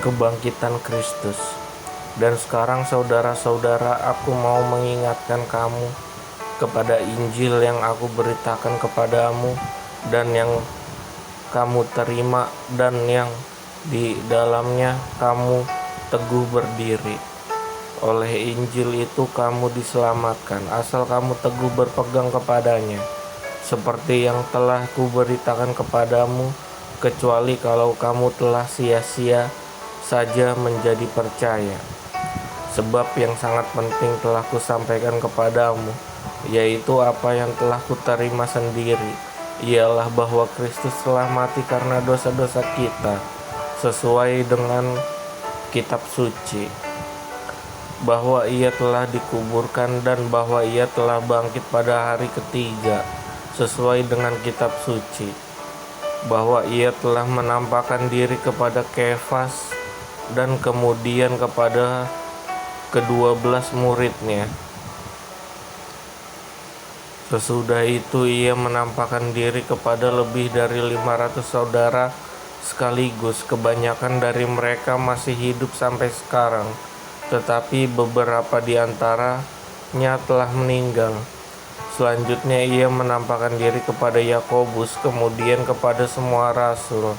kebangkitan Kristus. Dan sekarang saudara-saudara, aku mau mengingatkan kamu kepada Injil yang aku beritakan kepadamu dan yang kamu terima dan yang di dalamnya kamu teguh berdiri. Oleh Injil itu kamu diselamatkan, asal kamu teguh berpegang kepadanya, seperti yang telah kuberitakan kepadamu, kecuali kalau kamu telah sia-sia saja menjadi percaya. Sebab yang sangat penting telah kusampaikan kepadamu, yaitu apa yang telah kuterima sendiri, ialah bahwa Kristus telah mati karena dosa-dosa kita, sesuai dengan kitab suci, bahwa ia telah dikuburkan dan bahwa ia telah bangkit pada hari ketiga, sesuai dengan kitab suci, bahwa ia telah menampakkan diri kepada Kefas dan kemudian kepada ke-12 muridnya. Sesudah itu ia menampakkan diri kepada lebih dari 500 saudara sekaligus. Kebanyakan dari mereka masih hidup sampai sekarang, tetapi beberapa di antaranya telah meninggal. Selanjutnya ia menampakkan diri kepada Yakobus, kemudian kepada semua rasul.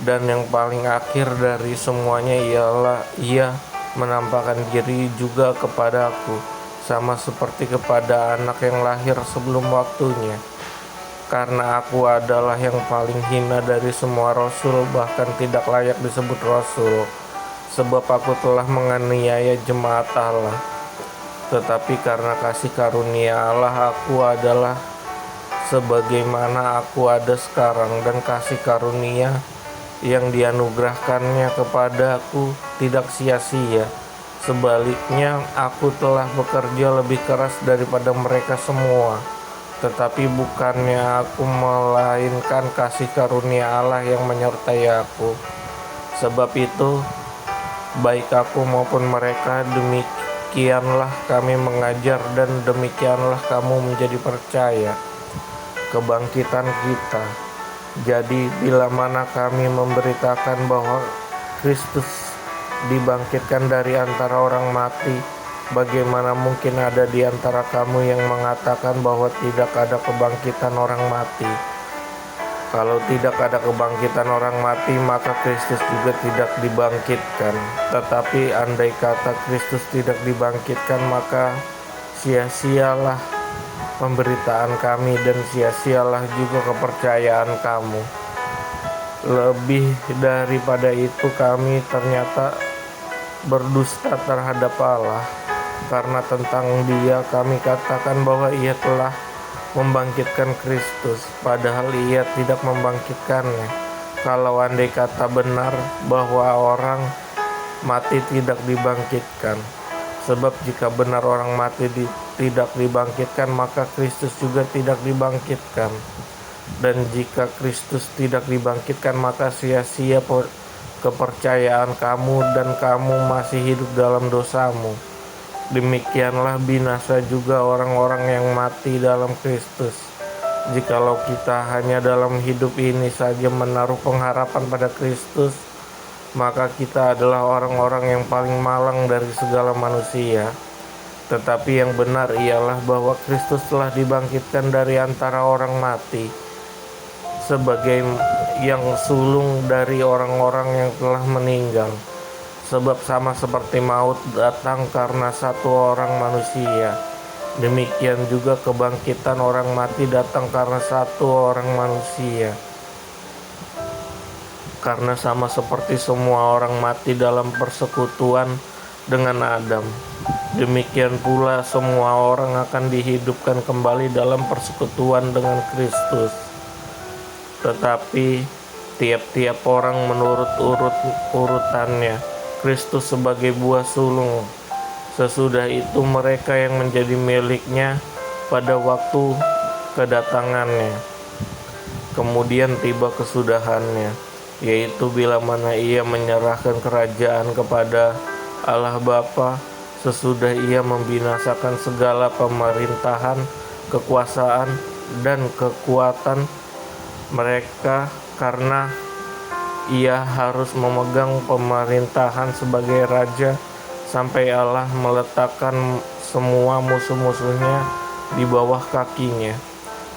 Dan yang paling akhir dari semuanya ialah ia menampakkan diri juga kepadaku, sama seperti kepada anak yang lahir sebelum waktunya. Karena aku adalah yang paling hina dari semua rasul, bahkan tidak layak disebut rasul, sebab aku telah menganiaya jemaat Allah. Tetapi karena kasih karunia Allah, aku adalah sebagaimana aku ada sekarang, dan kasih karunia yang dianugerahkannya kepadaku tidak sia-sia. Sebaliknya, aku telah bekerja lebih keras daripada mereka semua. Tetapi bukannya aku, melainkan kasih karunia Allah yang menyertai aku. Sebab itu, baik aku maupun mereka, demikianlah kami mengajar dan demikianlah kamu menjadi percaya kebangkitan kita. Jadi bila mana kami memberitakan bahwa Kristus dibangkitkan dari antara orang mati, bagaimana mungkin ada di antara kamu yang mengatakan bahwa tidak ada kebangkitan orang mati? Kalau tidak ada kebangkitan orang mati, maka Kristus juga tidak dibangkitkan. Tetapi andai kata Kristus tidak dibangkitkan, maka sia-sialah pemberitaan kami dan sia-sialah juga kepercayaan kamu. Lebih daripada itu, kami ternyata berdusta terhadap Allah, karena tentang Dia kami katakan bahwa Ia telah membangkitkan Kristus, padahal Ia tidak membangkitkannya. Kalau andai kata benar bahwa orang mati tidak dibangkitkan, sebab jika benar orang mati tidak dibangkitkan, maka Kristus juga tidak dibangkitkan. Dan jika Kristus tidak dibangkitkan, maka sia-sia kepercayaan kamu dan kamu masih hidup dalam dosamu. Demikianlah binasa juga orang-orang yang mati dalam Kristus. Jikalau kita hanya dalam hidup ini saja menaruh pengharapan pada Kristus, maka kita adalah orang-orang yang paling malang dari segala manusia. Tetapi yang benar ialah bahwa Kristus telah dibangkitkan dari antara orang mati, sebagai yang sulung dari orang-orang yang telah meninggal. Sebab sama seperti maut datang karena satu orang manusia, demikian juga kebangkitan orang mati datang karena satu orang manusia. Karena sama seperti semua orang mati dalam persekutuan dengan Adam, demikian pula semua orang akan dihidupkan kembali dalam persekutuan dengan Kristus. Tetapi tiap-tiap orang menurut urutannya, Kristus sebagai buah sulung, sesudah itu mereka yang menjadi miliknya pada waktu kedatangannya. Kemudian tiba kesudahannya, yaitu bila mana Ia menyerahkan kerajaan kepada Allah Bapa, sesudah Ia membinasakan segala pemerintahan, kekuasaan, dan kekuatan mereka, karena Ia harus memegang pemerintahan sebagai raja sampai Allah meletakkan semua musuh-musuhnya di bawah kakinya.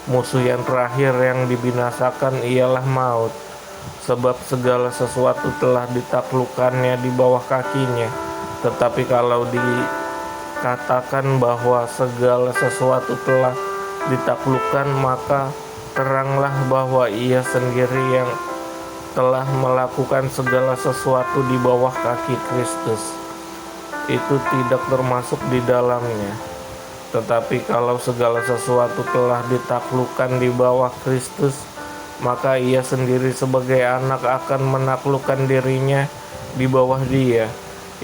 Musuh yang terakhir yang dibinasakan ialah maut, sebab segala sesuatu telah ditaklukkannya di bawah kakinya. Tetapi kalau dikatakan bahwa segala sesuatu telah ditaklukkan, maka teranglah bahwa Ia sendiri yang telah melakukan segala sesuatu di bawah kaki Kristus. Itu tidak termasuk di dalamnya. Tetapi kalau segala sesuatu telah ditaklukkan di bawah Kristus, maka Ia sendiri sebagai anak akan menaklukkan dirinya di bawah Dia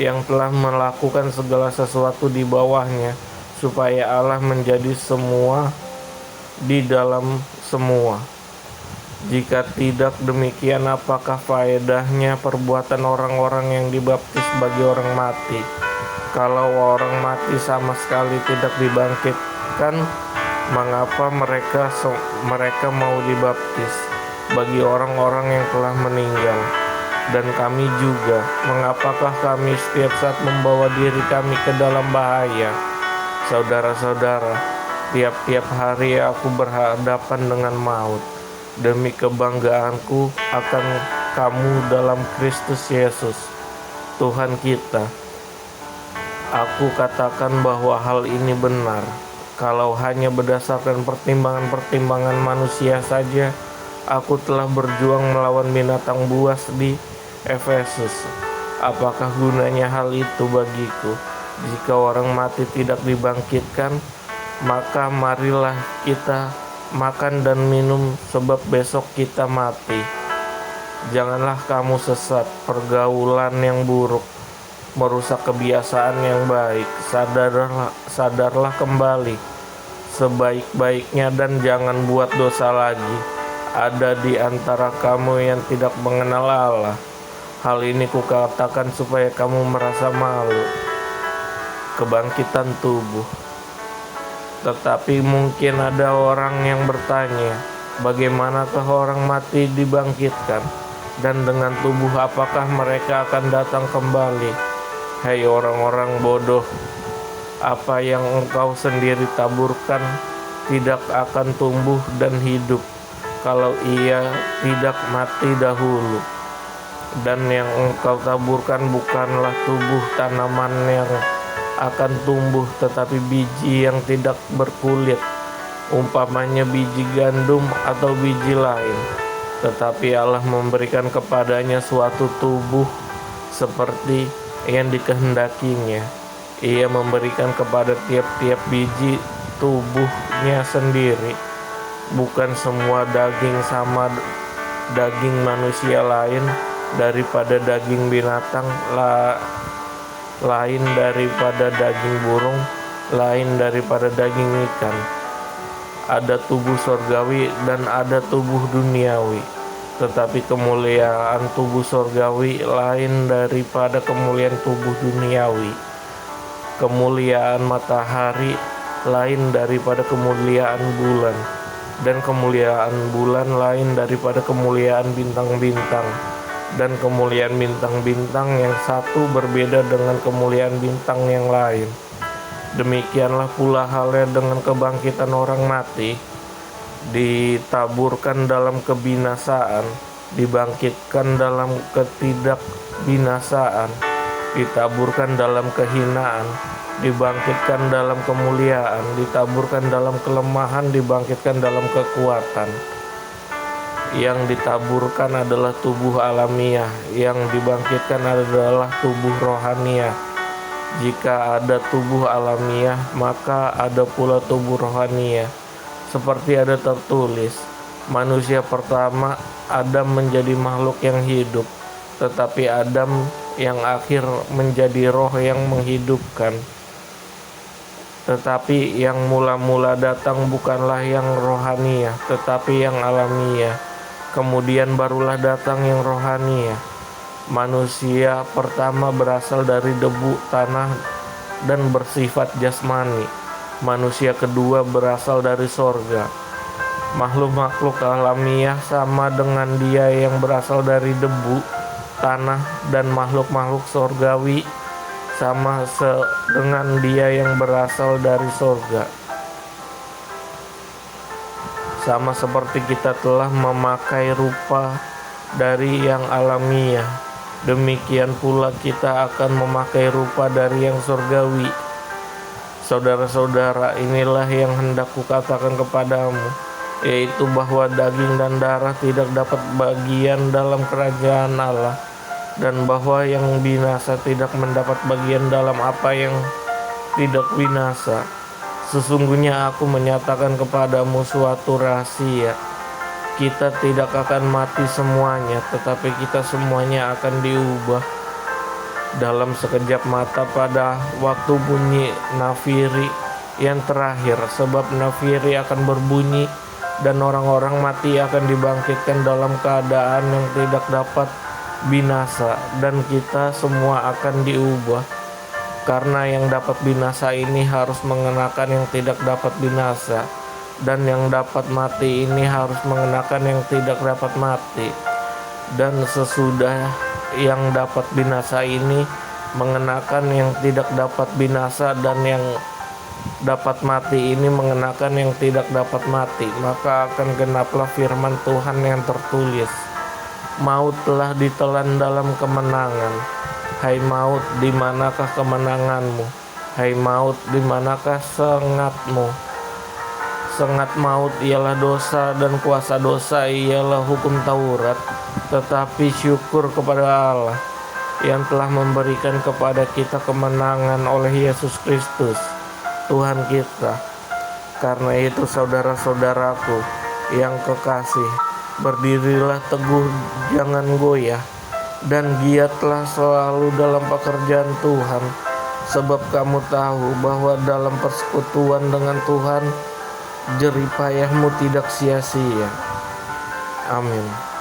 yang telah melakukan segala sesuatu di bawahnya, supaya Allah menjadi semua di dalam semua. Jika tidak demikian, apakah faedahnya perbuatan orang-orang yang dibaptis bagi orang mati? Kalau orang mati sama sekali tidak dibangkitkan, mengapa mereka mau dibaptis bagi orang-orang yang telah meninggal? Dan kami juga, mengapakah kami setiap saat membawa diri kami ke dalam bahaya? Saudara-saudara, tiap-tiap hari aku berhadapan dengan maut, demi kebanggaanku akan kamu dalam Kristus Yesus, Tuhan kita. Aku katakan bahwa hal ini benar. Kalau hanya berdasarkan pertimbangan-pertimbangan manusia saja, aku telah berjuang melawan binatang buas di Efesus. Apakah gunanya hal itu bagiku? Jika orang mati tidak dibangkitkan, maka marilah kita makan dan minum, sebab besok kita mati. Janganlah kamu sesat, pergaulan yang buruk merusak kebiasaan yang baik. Sadarlah kembali sebaik-baiknya dan jangan buat dosa lagi. Ada di antara kamu yang tidak mengenal Allah. Hal ini kukatakan supaya kamu merasa malu. Kebangkitan tubuh. Tetapi mungkin ada orang yang bertanya, bagaimanakah orang mati dibangkitkan? Dan dengan tubuh apakah mereka akan datang kembali? Hai orang-orang bodoh, apa yang engkau sendiri taburkan tidak akan tumbuh dan hidup kalau ia tidak mati dahulu. Dan yang engkau taburkan bukanlah tubuh tanaman yang akan tumbuh, tetapi biji yang tidak berkulit, umpamanya biji gandum atau biji lain. Tetapi Allah memberikan kepadanya suatu tubuh seperti yang dikehendakinya. Ia memberikan kepada tiap-tiap biji tubuhnya sendiri. Bukan semua daging sama daging manusia lain daripada daging binatang, lain daripada daging burung, lain daripada daging ikan. Ada tubuh sorgawi dan ada tubuh duniawi, tetapi kemuliaan tubuh sorgawi lain daripada kemuliaan tubuh duniawi. Kemuliaan matahari lain daripada kemuliaan bulan, dan kemuliaan bulan lain daripada kemuliaan bintang-bintang. Dan kemuliaan bintang-bintang yang satu berbeda dengan kemuliaan bintang yang lain. Demikianlah pula halnya dengan kebangkitan orang mati. Ditaburkan dalam kebinasaan, dibangkitkan dalam ketidakbinasaan. Ditaburkan dalam kehinaan, dibangkitkan dalam kemuliaan. Ditaburkan dalam kelemahan, dibangkitkan dalam kekuatan. Yang ditaburkan adalah tubuh alamiah, yang dibangkitkan adalah tubuh rohaniah. Jika ada tubuh alamiah, maka ada pula tubuh rohaniah. Seperti ada tertulis, manusia pertama Adam menjadi makhluk yang hidup, tetapi Adam yang akhir menjadi roh yang menghidupkan. Tetapi yang mula-mula datang bukanlah yang rohaniah, tetapi yang alamiah. Kemudian barulah datang yang rohaniah. Manusia pertama berasal dari debu tanah dan bersifat jasmani. Manusia kedua berasal dari sorga. Makhluk-makhluk alamiah sama dengan Dia yang berasal dari debu, tanah, dan makhluk-makhluk sorgawi sama dengan Dia yang berasal dari sorga. Sama seperti kita telah memakai rupa dari yang alamiah, demikian pula kita akan memakai rupa dari yang surgawi. Saudara-saudara, inilah yang hendak kukatakan kepadamu, yaitu bahwa daging dan darah tidak dapat bagian dalam kerajaan Allah, dan bahwa yang binasa tidak mendapat bagian dalam apa yang tidak binasa. Sesungguhnya aku menyatakan kepadamu suatu rahasia. Kita tidak akan mati semuanya, tetapi kita semuanya akan diubah dalam sekejap mata pada waktu bunyi nafiri yang terakhir. Sebab nafiri akan berbunyi dan orang-orang mati akan dibangkitkan dalam keadaan yang tidak dapat binasa, dan kita semua akan diubah. Karena yang dapat binasa ini harus mengenakan yang tidak dapat binasa, dan yang dapat mati ini harus mengenakan yang tidak dapat mati. Dan sesudah yang dapat binasa ini mengenakan yang tidak dapat binasa, dan yang dapat mati ini mengenakan yang tidak dapat mati, maka akan genaplah firman Tuhan yang tertulis, maut telah ditelan dalam kemenangan. Hai maut, di manakah kemenanganmu? Hai maut, di manakah sengatmu? Sengat maut ialah dosa, dan kuasa dosa ialah hukum Taurat. Tetapi syukur kepada Allah yang telah memberikan kepada kita kemenangan oleh Yesus Kristus, Tuhan kita. Karena itu saudara-saudaraku yang kekasih, berdirilah teguh, jangan goyah, dan giatlah selalu dalam pekerjaan Tuhan, sebab kamu tahu bahwa dalam persekutuan dengan Tuhan jerih payahmu tidak sia-sia. Amin.